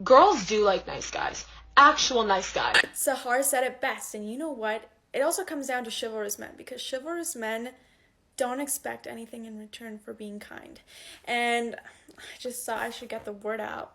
Girls do like nice guys. Actual nice guys. Sahar said it best, and you know what? It also comes down to chivalrous men, because chivalrous men don't expect anything in return for being kind. And I just thought I should get the word out.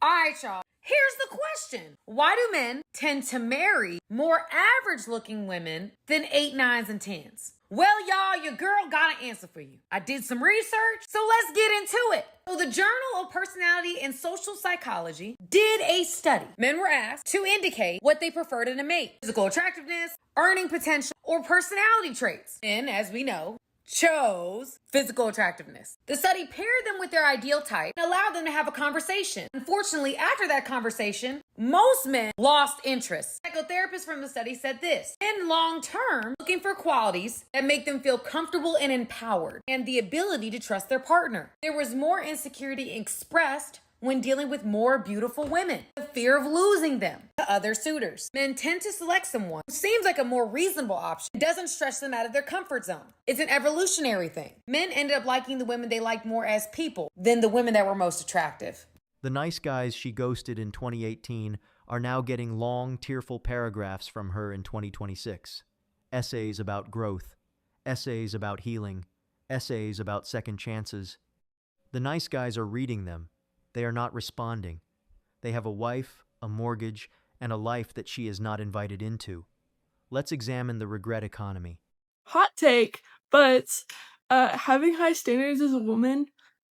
All right, y'all. Here's the question. Why do men tend to marry more average-looking women than 8, 9s, and 10s? Well, y'all, your girl got an answer for you. I did some research, so let's get into it. So the Journal of Personality and Social Psychology did a study. Men were asked to indicate what they preferred in a mate: physical attractiveness, earning potential, or personality traits. And as we know, chose physical attractiveness. The study paired them with their ideal type and allowed them to have a conversation. Unfortunately, after that conversation, most men lost interest. Psychotherapists from the study said this: men long term looking for qualities that make them feel comfortable and empowered, and the ability to trust their partner. There was more insecurity expressed when dealing with more beautiful women, the fear of losing them to other suitors. Men tend to select someone who seems like a more reasonable option and doesn't stretch them out of their comfort zone. It's an evolutionary thing. Men ended up liking the women they liked more as people than the women that were most attractive. The nice guys she ghosted in 2018 are now getting long, tearful paragraphs from her in 2026. Essays about growth, essays about healing, essays about second chances. The nice guys are reading them. They are not responding. They have a wife, a mortgage, and a life that she is not invited into. Let's examine the regret economy. Hot take, but having high standards as a woman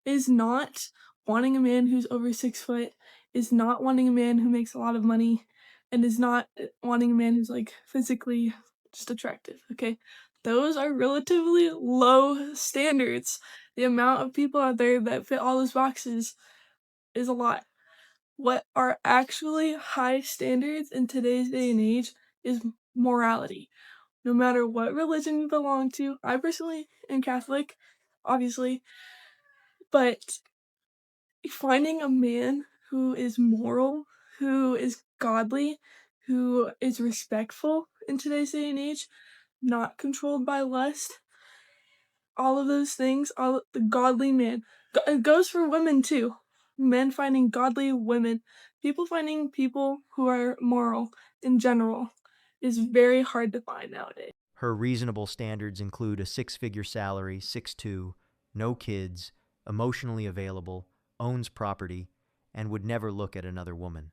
is not wanting a man who's over 6 foot, is not wanting a man who makes a lot of money, and is not wanting a man who's like physically just attractive, okay? Those are relatively low standards. The amount of people out there that fit all those boxes is a lot. What are actually high standards in today's day and age is morality. No matter what religion you belong to, I personally am Catholic, obviously, but finding a man who is moral, who is godly, who is respectful in today's day and age, not controlled by lust, all of those things, all the godly man. It goes for women too. Men finding godly women, people finding people who are moral in general is very hard to find nowadays. Her reasonable standards include a 6-figure salary, 6'2", no kids, emotionally available, owns property, and would never look at another woman.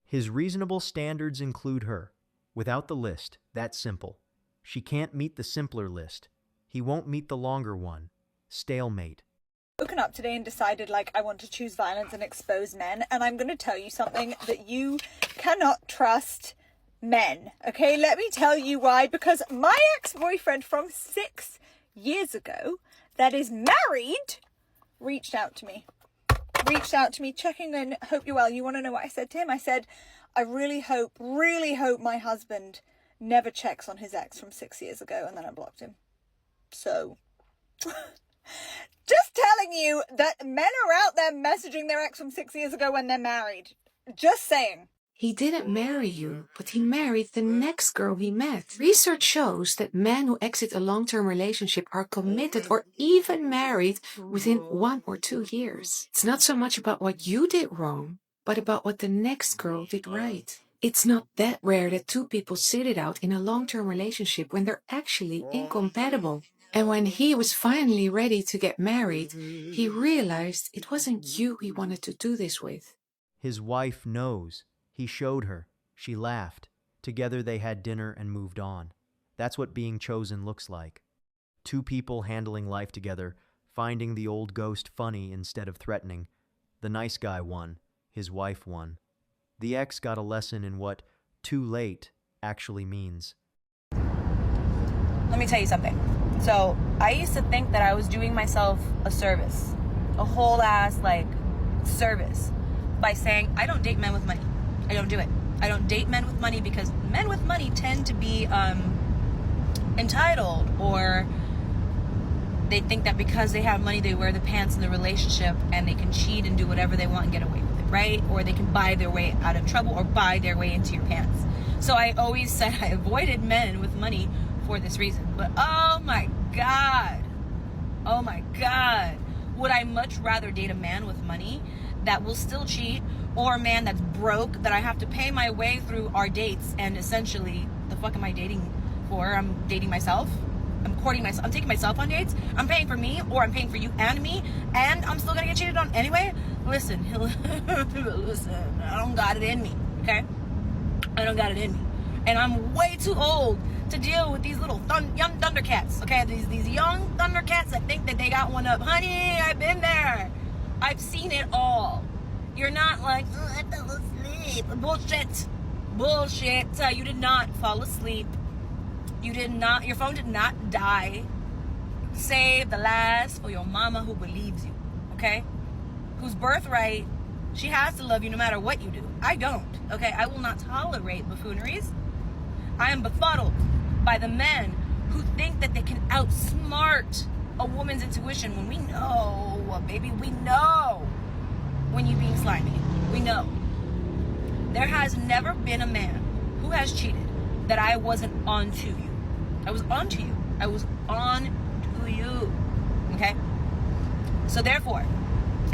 His reasonable standards include her. Without the list, that's simple. She can't meet the simpler list. He won't meet the longer one. Stalemate. Woken up today and decided I want to choose violence and expose men, and I'm going to tell you something: that you cannot trust men. Okay, let me tell you why. Because my ex-boyfriend from 6 years ago that is married reached out to me, checking in, hope you're well. You want to know what I said to him? I said, I really hope my husband never checks on his ex from 6 years ago, and then I blocked him. So just telling you that men are out there messaging their ex from 6 years ago when they're married. Just saying. He didn't marry you, but he married the next girl he met. Research shows that men who exit a long-term relationship are committed or even married within 1 or 2 years. It's not so much about what you did wrong, but about what the next girl did right. It's not that rare that 2 people sit it out in a long-term relationship when they're actually incompatible. And when he was finally ready to get married, he realized it wasn't you he wanted to do this with. His wife knows. He showed her. She laughed. Together they had dinner and moved on. That's what being chosen looks like. 2 people handling life together, finding the old ghost funny instead of threatening. The nice guy won. His wife won. The ex got a lesson in what too late actually means. Let me tell you something. So I used to think that I was doing myself a service, a whole ass service, by saying I don't date men with money. I don't do it. I don't date men with money because men with money tend to be entitled, or they think that because they have money they wear the pants in the relationship and they can cheat and do whatever they want and get away with it, right? Or they can buy their way out of trouble or buy their way into your pants. So I always said I avoided men with money for this reason. But oh my God, would I much rather date a man with money that will still cheat or a man that's broke that I have to pay my way through our dates. And essentially, the fuck am I dating for? I'm dating myself. I'm courting myself. I'm taking myself on dates. I'm paying for me, or I'm paying for you and me, and I'm still gonna get cheated on anyway. Listen, listen, I don't got it in me, okay? I don't got it in me. And I'm way too old to deal with these little young Thundercats, okay? These young Thundercats that think that they got one up. Honey, I've been there. I've seen it all. You're not like, oh, I fell asleep. Bullshit. Bullshit. You did not fall asleep. You did not, your phone did not die. Save the last for your mama who believes you, okay? Whose birthright, she has to love you no matter what you do. I don't, okay? I will not tolerate buffooneries. I am befuddled by the men who think that they can outsmart a woman's intuition when we know, baby, we know when you're being slimy. We know. There has never been a man who has cheated that I wasn't on to you. I was on to you. I was on to you. Okay? So therefore,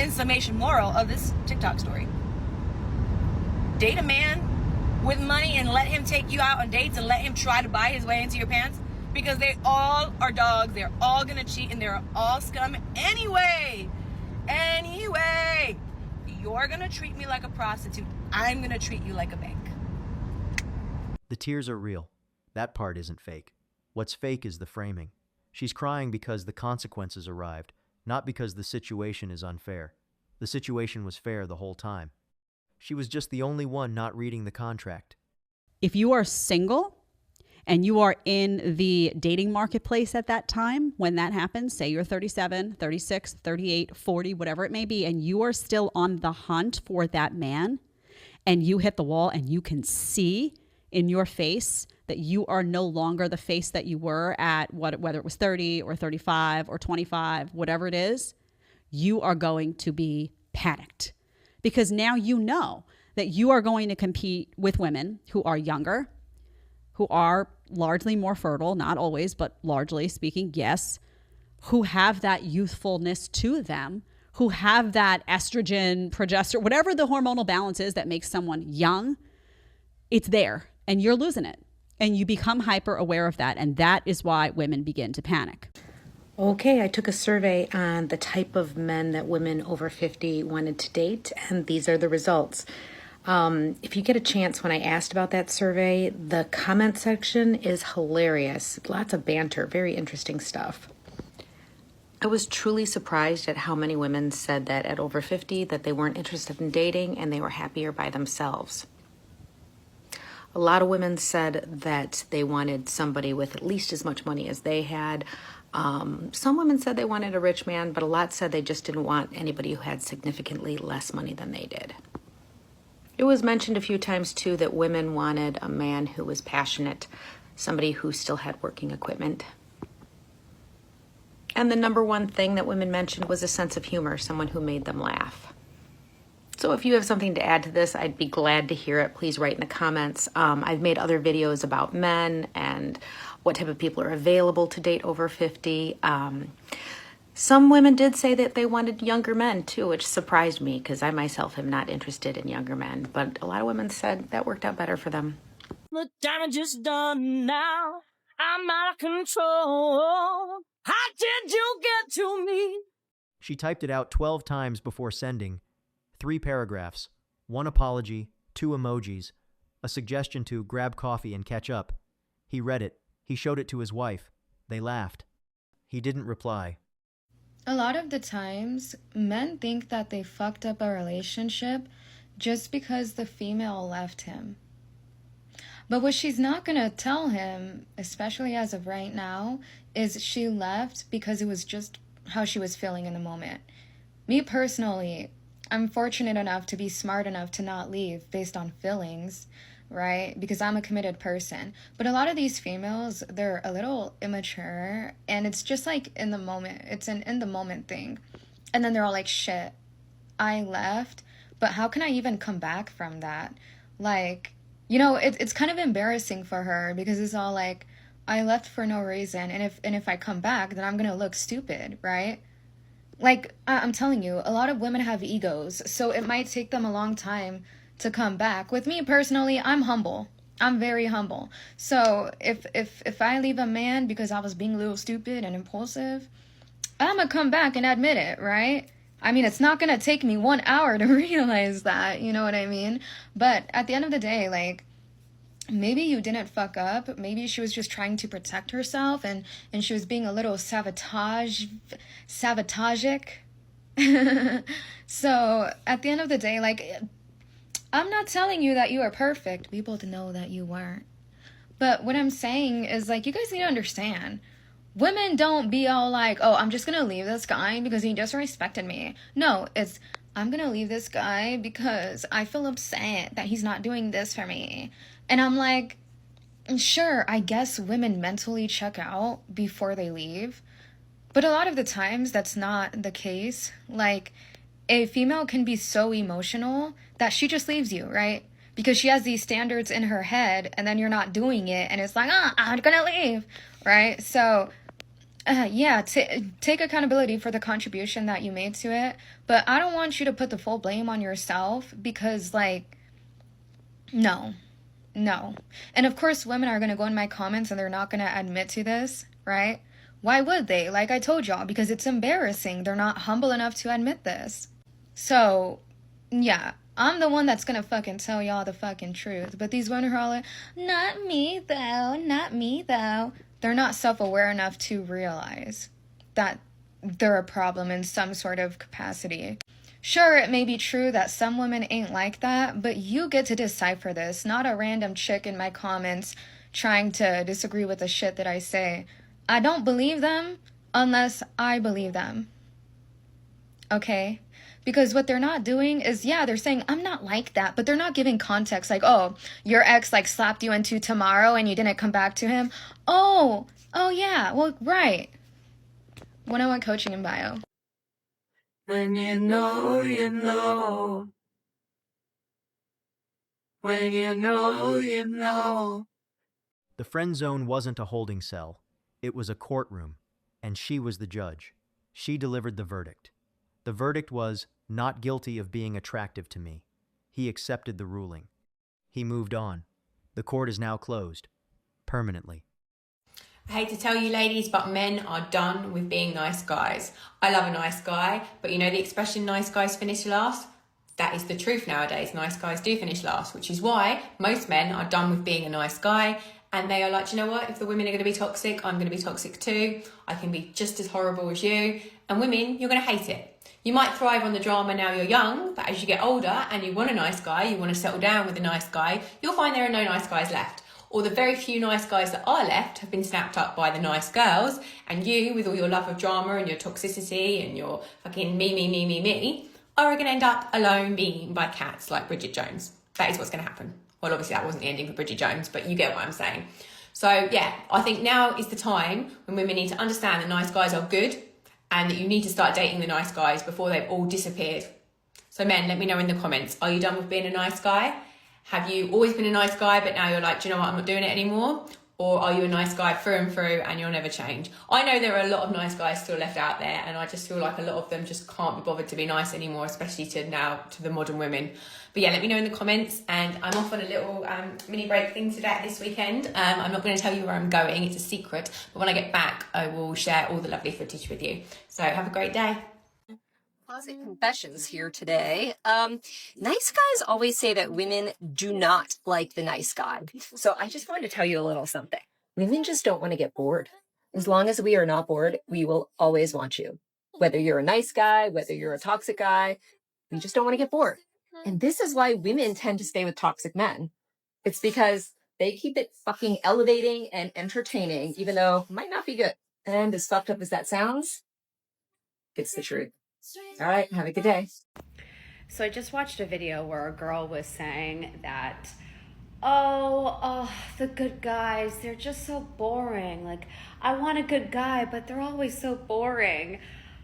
in summation moral of this TikTok story, date a man with money and let him take you out on dates and let him try to buy his way into your pants, because they all are dogs. They're all gonna cheat and they're all scum anyway. Anyway, you're gonna treat me like a prostitute. I'm gonna treat you like a bank. The tears are real. That part isn't fake. What's fake is the framing. She's crying because the consequences arrived, not because the situation is unfair. The situation was fair the whole time. She was just the only one not reading the contract. If you are single and you are in the dating marketplace at that time, when that happens, say you're 37, 36, 38, 40, whatever it may be, and you are still on the hunt for that man, and you hit the wall and you can see in your face that you are no longer the face that you were at whether it was 30 or 35 or 25, whatever it is, you are going to be panicked. Because now you know that you are going to compete with women who are younger, who are largely more fertile, not always, but largely speaking, yes, who have that youthfulness to them, who have that estrogen, progesterone, whatever the hormonal balance is that makes someone young, it's there and you're losing it. And you become hyper aware of that. And that is why women begin to panic. Okay, I took a survey on the type of men that women over 50 wanted to date, and these are the results. If you get a chance, when I asked about that survey, the comment section is hilarious. Lots of banter, very interesting stuff. I was truly surprised at how many women said that at over 50 that they weren't interested in dating and they were happier by themselves. A lot of women said that they wanted somebody with at least as much money as they had. Some women said they wanted a rich man, but a lot said they just didn't want anybody who had significantly less money than they did. It was mentioned a few times, too, that women wanted a man who was passionate, somebody who still had working equipment. And the number one thing that women mentioned was a sense of humor, someone who made them laugh. So if you have something to add to this, I'd be glad to hear it. Please write in the comments. I've made other videos about men and what type of people are available to date over 50. Some women did say that they wanted younger men too, which surprised me because I myself am not interested in younger men. But a lot of women said that worked out better for them. The damage is done now. I'm out of control. How did you get to me? She typed it out 12 times before sending. 3 paragraphs, 1 apology, 2 emojis, a suggestion to grab coffee and catch up. He read it. He showed it to his wife. They laughed. He didn't reply. A lot of the times, men think that they fucked up a relationship just because the female left him. But what she's not gonna tell him, especially as of right now, is she left because it was just how she was feeling in the moment. Me personally, I'm fortunate enough to be smart enough to not leave based on feelings, right? Because I'm a committed person. But a lot of these females, they're a little immature, and it's just like in the moment. It's an in the moment thing. And then they're all like, shit, I left, but how can I even come back from that? Like, you know, it's kind of embarrassing for her because it's all like, I left for no reason, and if I come back, then I'm gonna look stupid, right? Like, I'm telling you, a lot of women have egos, so it might take them a long time to come back. With me personally, I'm humble. I'm very humble. So if I leave a man because I was being a little stupid and impulsive, I'm gonna come back and admit it, right? I mean, it's not gonna take me 1 hour to realize that, you know what I mean? But at the end of the day, like, maybe you didn't fuck up. Maybe she was just trying to protect herself and she was being a little sabotagic. So at the end of the day, like, I'm not telling you that you are perfect. We both know that you weren't. But what I'm saying is, like, you guys need to understand. Women don't be all like, oh, I'm just gonna leave this guy because he disrespected me. No, it's, I'm gonna leave this guy because I feel upset that he's not doing this for me. And I'm like, sure, I guess women mentally check out before they leave. But a lot of the times that's not the case. Like, a female can be so emotional that she just leaves you, right? Because she has these standards in her head and then you're not doing it and it's like, I'm gonna leave, right? So yeah, take accountability for the contribution that you made to it. But I don't want you to put the full blame on yourself because, like, no. And of course, women are going to go in my comments and they're not going to admit to this, right? Why would they? Like I told y'all, because it's embarrassing. They're not humble enough to admit this. So, yeah, I'm the one that's going to fucking tell y'all the fucking truth. But these women are all like, not me though. They're not self-aware enough to realize that they're a problem in some sort of capacity. Sure, it may be true that some women ain't like that, but you get to decipher this, not a random chick in my comments trying to disagree with the shit that I say. I don't believe them unless I believe them. Okay? Because what they're not doing is, yeah, they're saying, I'm not like that, but they're not giving context like, oh, your ex like slapped you into tomorrow and you didn't come back to him. Oh yeah, well, right. 101 coaching in bio. When you know, you know. When you know, you know. The friend zone wasn't a holding cell. It was a courtroom, and she was the judge. She delivered the verdict. The verdict was not guilty of being attractive to me. He accepted the ruling. He moved on. The court is now closed. Permanently. I hate to tell you ladies, but men are done with being nice guys. I love a nice guy, but you know the expression nice guys finish last? That is the truth nowadays. Nice guys do finish last, which is why most men are done with being a nice guy and they are like, you know what, if the women are going to be toxic, I'm going to be toxic too. I can be just as horrible as you. And women, you're going to hate it. You might thrive on the drama now you're young, but as you get older and you want a nice guy, you want to settle down with a nice guy, you'll find there are no nice guys left. Or the very few nice guys that are left have been snapped up by the nice girls, and you, with all your love of drama and your toxicity and your fucking me, are going to end up alone being eaten by cats like Bridget Jones. That is what's going to happen. Well, obviously that wasn't the ending for Bridget Jones, but you get what I'm saying. So yeah, I think now is the time when women need to understand that nice guys are good and that you need to start dating the nice guys before they've all disappeared. So men, let me know in the comments, are you done with being a nice guy? Have you always been a nice guy, but now you're like, do you know what, I'm not doing it anymore? Or are you a nice guy through and through and you'll never change? I know there are a lot of nice guys still left out there, and I just feel like a lot of them just can't be bothered to be nice anymore, especially to the modern women. But yeah, let me know in the comments, and I'm off on a little mini break thing today this weekend. I'm not going to tell you where I'm going, it's a secret, but when I get back, I will share all the lovely footage with you. So have a great day. Closet confessions here today. Nice guys always say that women do not like the nice guy. So I just wanted to tell you a little something. Women just don't want to get bored. As long as we are not bored, we will always want you. Whether you're a nice guy, whether you're a toxic guy, we just don't want to get bored. And this is why women tend to stay with toxic men. It's because they keep it fucking elevating and entertaining, even though it might not be good. And as fucked up as that sounds, it's the truth. All right, have a good day. So I just watched a video where a girl was saying that, oh, the good guys, they're just so boring. Like, I want a good guy, but they're always so boring.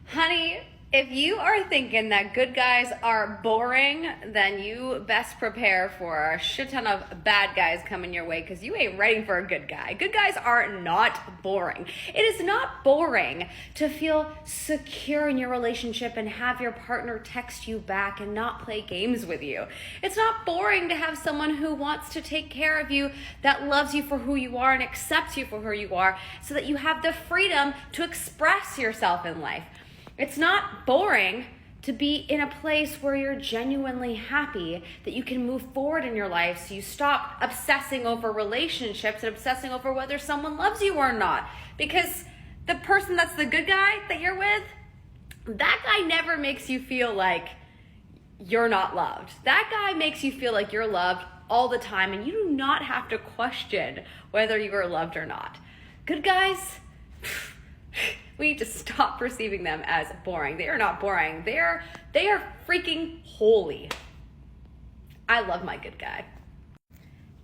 Honey, If you are thinking that good guys are boring, then you best prepare for a shit ton of bad guys coming your way, because you ain't ready for a good guy. Good guys are not boring. It is not boring to feel secure in your relationship and have your partner text you back and not play games with you. It's not boring to have someone who wants to take care of you, that loves you for who you are and accepts you for who you are, so that you have the freedom to express yourself in life. It's not boring to be in a place where you're genuinely happy, that you can move forward in your life, so you stop obsessing over relationships and obsessing over whether someone loves you or not. Because the person that's the good guy that you're with, that guy never makes you feel like you're not loved. That guy makes you feel like you're loved all the time, and you do not have to question whether you are loved or not. Good guys, we need to stop perceiving them as boring. They are not boring. They are freaking holy. I love my good guy.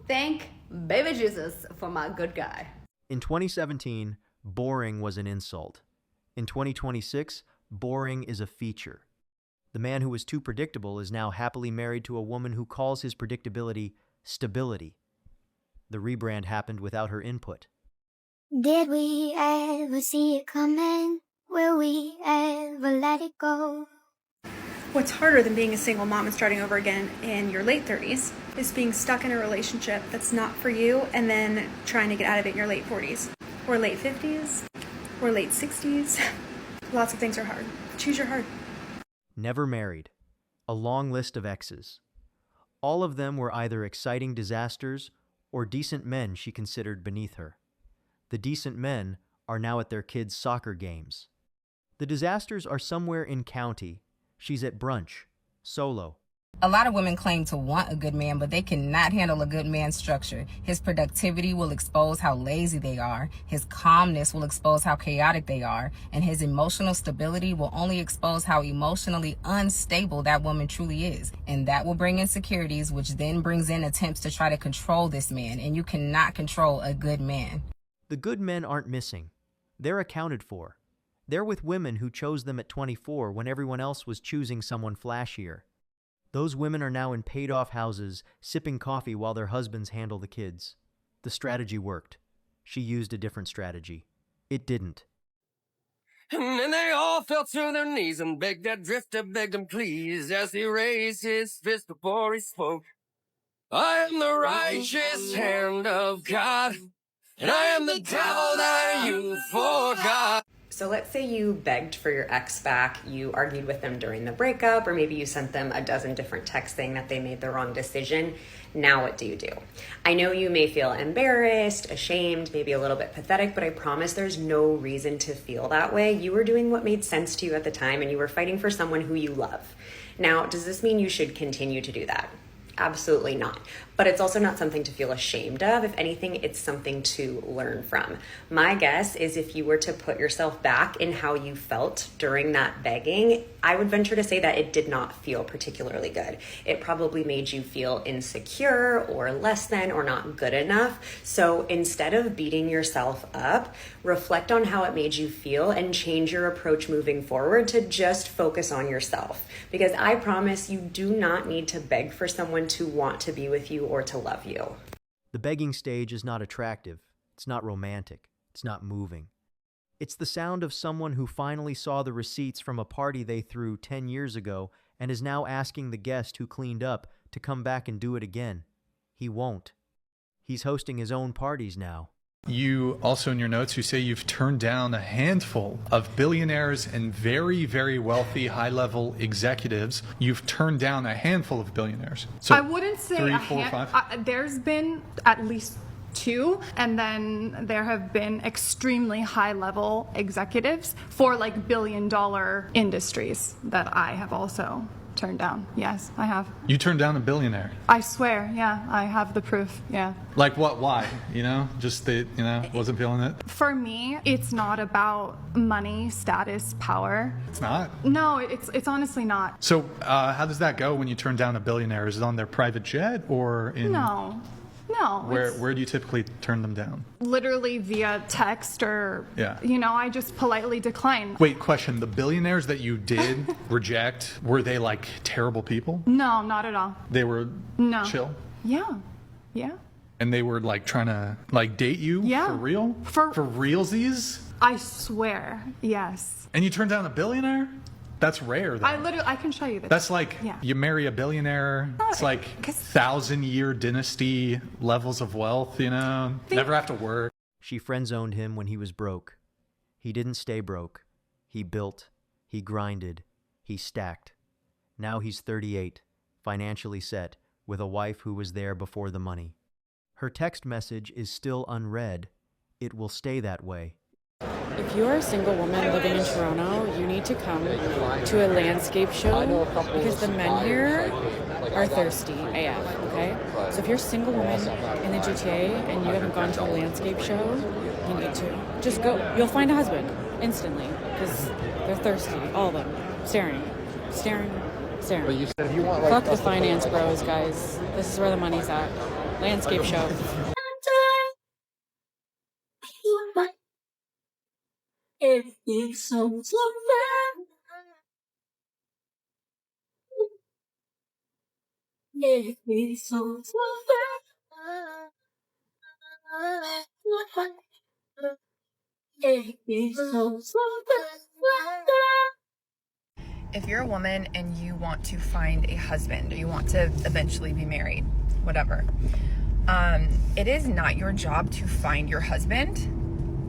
Thank baby Jesus for my good guy. In 2017, boring was an insult. In 2026, boring is a feature. The man who was too predictable is now happily married to a woman who calls his predictability stability. The rebrand happened without her input. Did we ever see it coming? Will we ever let it go? What's harder than being a single mom and starting over again in your late 30s is being stuck in a relationship that's not for you and then trying to get out of it in your late 40s or late 50s or late 60s. Lots of things are hard. Choose your heart. Never married. A long list of exes. All of them were either exciting disasters or decent men she considered beneath her. The decent men are now at their kids' soccer games. The disasters are somewhere in county. She's at brunch, solo. A lot of women claim to want a good man, but they cannot handle a good man's structure. His productivity will expose how lazy they are. His calmness will expose how chaotic they are. And his emotional stability will only expose how emotionally unstable that woman truly is. And that will bring insecurities, which then brings in attempts to try to control this man. And you cannot control a good man. The good men aren't missing. They're accounted for. They're with women who chose them at 24 when everyone else was choosing someone flashier. Those women are now in paid-off houses, sipping coffee while their husbands handle the kids. The strategy worked. She used a different strategy. It didn't. And then they all fell to their knees and begged that drifter, begged him please, as he raised his fist before he spoke. I am the righteous hand of God, and I am the devil that you forgot. So let's say you begged for your ex back, you argued with them during the breakup, or maybe you sent them a dozen different texts saying that they made the wrong decision. Now what do? I know you may feel embarrassed, ashamed, maybe a little bit pathetic, but I promise there's no reason to feel that way. You were doing what made sense to you at the time, and you were fighting for someone who you love. Now, does this mean you should continue to do that? Absolutely not. But it's also not something to feel ashamed of. If anything, it's something to learn from. My guess is if you were to put yourself back in how you felt during that begging, I would venture to say that it did not feel particularly good. It probably made you feel insecure or less than or not good enough. So instead of beating yourself up, reflect on how it made you feel and change your approach moving forward to just focus on yourself. Because I promise you do not need to beg for someone to want to be with you or to love you. The begging stage is not attractive. It's not romantic. It's not moving. It's the sound of someone who finally saw the receipts from a party they threw 10 years ago and is now asking the guest who cleaned up to come back and do it again. He won't. He's hosting his own parties now. You also, in your notes, you say you've turned down a handful of billionaires and very, very wealthy, high-level executives. You've turned down a handful of billionaires. So I wouldn't say 3, 4, 5? There's been at least 2, and then there have been extremely high-level executives for like billion-dollar industries that I have also turned down. Yes, I have. You turned down a billionaire? I swear, yeah, I have the proof, yeah. Like what? Why? Just that, wasn't feeling it? For me, it's not about money, status, power. It's not? No, it's honestly not. So how does that go when you turn down a billionaire? Is it on their private jet or in... No. No. Where do you typically turn them down? Literally via text or, Yeah. I just politely decline. Wait, question. The billionaires that you did reject, were they like terrible people? No, not at all. They were No. chill? Yeah. Yeah. And they were like trying to like date you? Yeah. For real? For realsies? I swear. Yes. And you turned down a billionaire? That's rare though. I can show you this. That's like Yeah. you marry a billionaire. It's like 1,000-year dynasty levels of wealth, Never have to work. She friend-zoned him when he was broke. He didn't stay broke. He built. He grinded. He stacked. Now he's 38, financially set, with a wife who was there before the money. Her text message is still unread. It will stay that way. If you're a single woman living in Toronto, you need to come to a landscape show because the men here are thirsty AF, okay? So if you're a single woman in the GTA and you haven't gone to a landscape show, you need to. Just go. You'll find a husband instantly because they're thirsty, all of them. Staring. But you said if you want Fuck the finance bros, guys. This is where the money's at. Landscape show. Everything's so Everything's so If you're a woman and you want to find a husband or you want to eventually be married, whatever, it is not your job to find your husband,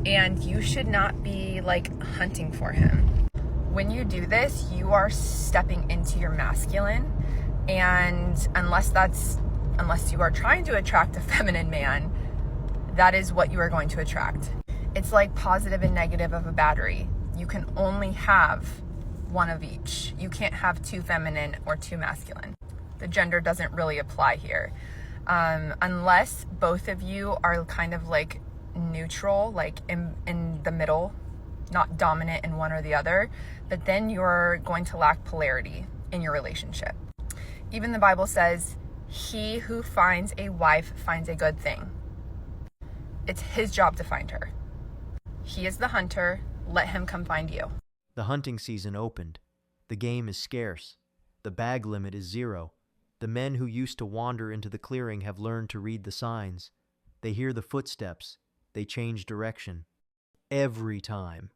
and you should not be like hunting for him. When you do this, you are stepping into your masculine, and unless you are trying to attract a feminine man, that is what you are going to attract. It's like positive and negative of a battery. You can only have one of each. You can't have two feminine or two masculine. The gender doesn't really apply here. Unless both of you are kind of like neutral, like in the middle, not dominant in one or the other, but then you're going to lack polarity in your relationship. Even the Bible says, he who finds a wife finds a good thing. It's his job to find her. He is the hunter. Let him come find you. The hunting season opened. The game is scarce. The bag limit is 0. The men who used to wander into the clearing have learned to read the signs. They hear the footsteps. They change direction. Every time.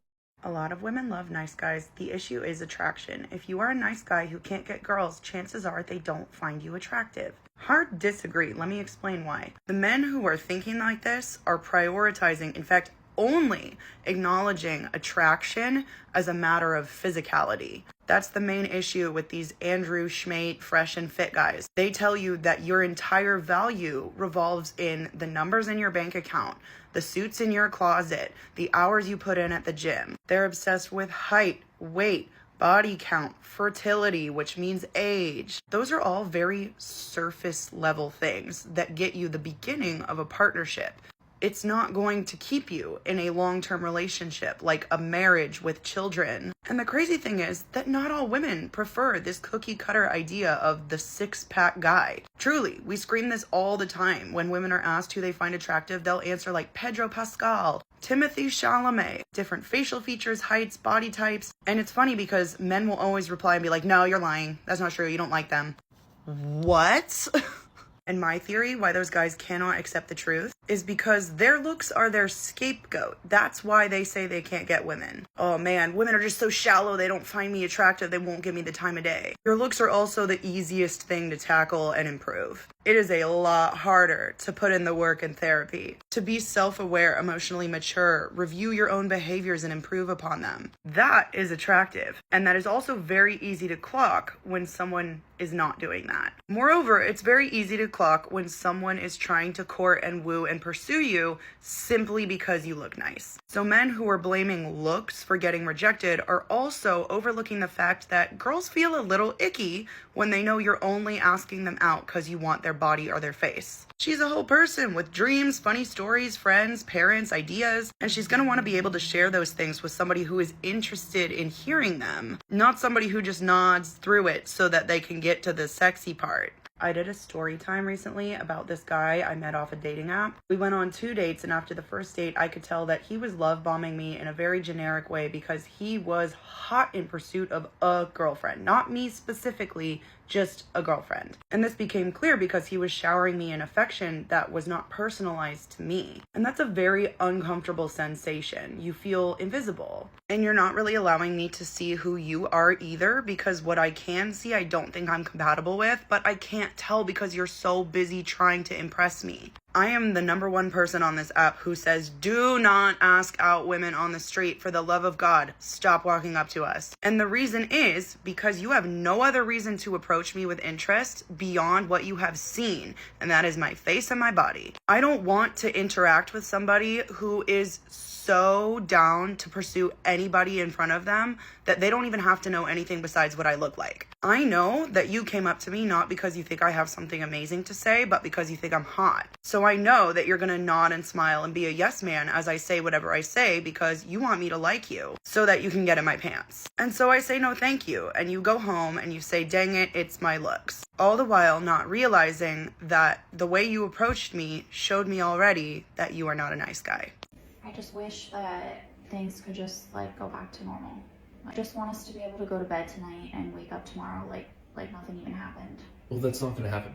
A lot of women love nice guys. The issue is attraction. If you are a nice guy who can't get girls, chances are they don't find you attractive. Hard disagree. Let me explain why. The men who are thinking like this are prioritizing, in fact, only acknowledging attraction as a matter of physicality. That's the main issue with these Andrew Schmate fresh and fit guys. They tell you that your entire value revolves in the numbers in your bank account, the suits in your closet, the hours you put in at the gym. They're obsessed with height, weight, body count, fertility, which means age. Those are all very surface level things that get you the beginning of a partnership. It's not going to keep you in a long-term relationship like a marriage with children. And the crazy thing is that not all women prefer this cookie cutter idea of the six-pack guy. Truly, we scream this all the time. When women are asked who they find attractive, they'll answer like Pedro Pascal, Timothy Chalamet, different facial features, heights, body types. And it's funny because men will always reply and be like, no, you're lying. That's not true. You don't like them. What? And my theory why those guys cannot accept the truth is because their looks are their scapegoat. That's why they say they can't get women. Oh man, women are just so shallow, they don't find me attractive, they won't give me the time of day. Your looks are also the easiest thing to tackle and improve. It is a lot harder to put in the work in therapy, to be self-aware, emotionally mature, review your own behaviors and improve upon them. That is attractive. And that is also very easy to clock when someone is not doing that. Moreover, it's very easy to clock when someone is trying to court and woo and pursue you simply because you look nice. So men who are blaming looks for getting rejected are also overlooking the fact that girls feel a little icky when they know you're only asking them out because you want their body or their face. She's a whole person with dreams, funny stories, friends, parents, ideas, and she's going to want to be able to share those things with somebody who is interested in hearing them, not somebody who just nods through it so that they can get to the sexy part. I did a story time recently about this guy I met off a dating app. We went on 2 dates, and after the first date, I could tell that he was love bombing me in a very generic way because he was hot in pursuit of a girlfriend. Not me specifically, just a girlfriend. And this became clear because he was showering me in affection that was not personalized to me. And that's a very uncomfortable sensation. You feel invisible. And you're not really allowing me to see who you are either, because what I can see I don't think I'm compatible with, but I can't tell because you're so busy trying to impress me. I am the #1 person on this app who says, do not ask out women on the street. For the love of God, stop walking up to us. And the reason is because you have no other reason to approach me with interest beyond what you have seen, and that is my face and my body. I don't want to interact with somebody who is so down to pursue anybody in front of them that they don't even have to know anything besides what I look like. I know that you came up to me not because you think I have something amazing to say, but because you think I'm hot. So I know that you're gonna nod and smile and be a yes man as I say whatever I say because you want me to like you so that you can get in my pants. And so I say no thank you, and you go home and you say, dang it, it's my looks. All the while not realizing that the way you approached me showed me already that you are not a nice guy. I just wish that things could just like go back to normal. I just want us to be able to go to bed tonight and wake up tomorrow like nothing even happened. Well, that's not going to happen.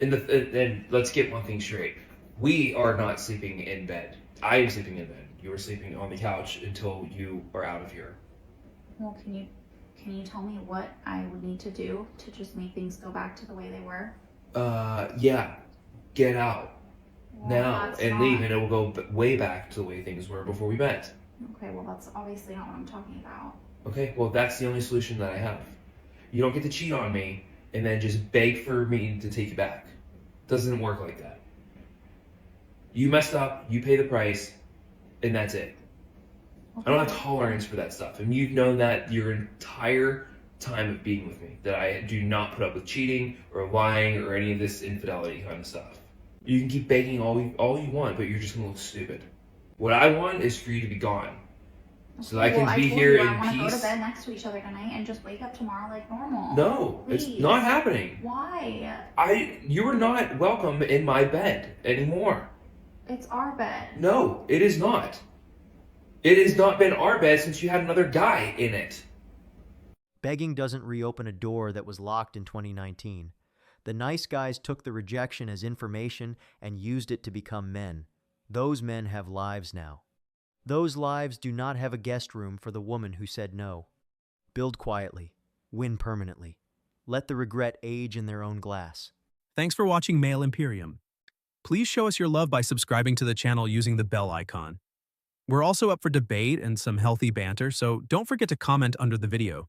And let's get one thing straight. We are not sleeping in bed. I am sleeping in bed. You are sleeping on the couch until you are out of here. Well, can you tell me what I would need to do to just make things go back to the way they were? Yeah. Get out. Well, now and leave, and it will go way back to the way things were before we met. Okay, well that's obviously not what I'm talking about. Okay, well that's the only solution that I have. You don't get to cheat on me and then just beg for me to take you back. Doesn't work like that. You messed up, you pay the price, and that's it. Okay. I don't have tolerance for that stuff, and you've known that your entire time of being with me, that I do not put up with cheating or lying or any of this infidelity kind of stuff. You can keep begging all you want, but you're just gonna look stupid. What I want is for you to be gone, so that I can be here in peace. I want to go to bed next to each other tonight and just wake up tomorrow like normal. No, please. It's not happening. Why? You are not welcome in my bed anymore. It's our bed. No, it is not. It has not been our bed since you had another guy in it. Begging doesn't reopen a door that was locked in 2019. The nice guys took the rejection as information and used it to become men. Those men have lives now. Those lives do not have a guest room for the woman who said no. Build quietly. Win permanently. Let the regret age in their own glass. Thanks for watching Male Imperium. Please show us your love by subscribing to the channel using the bell icon. We're also up for debate and some healthy banter, so don't forget to comment under the video.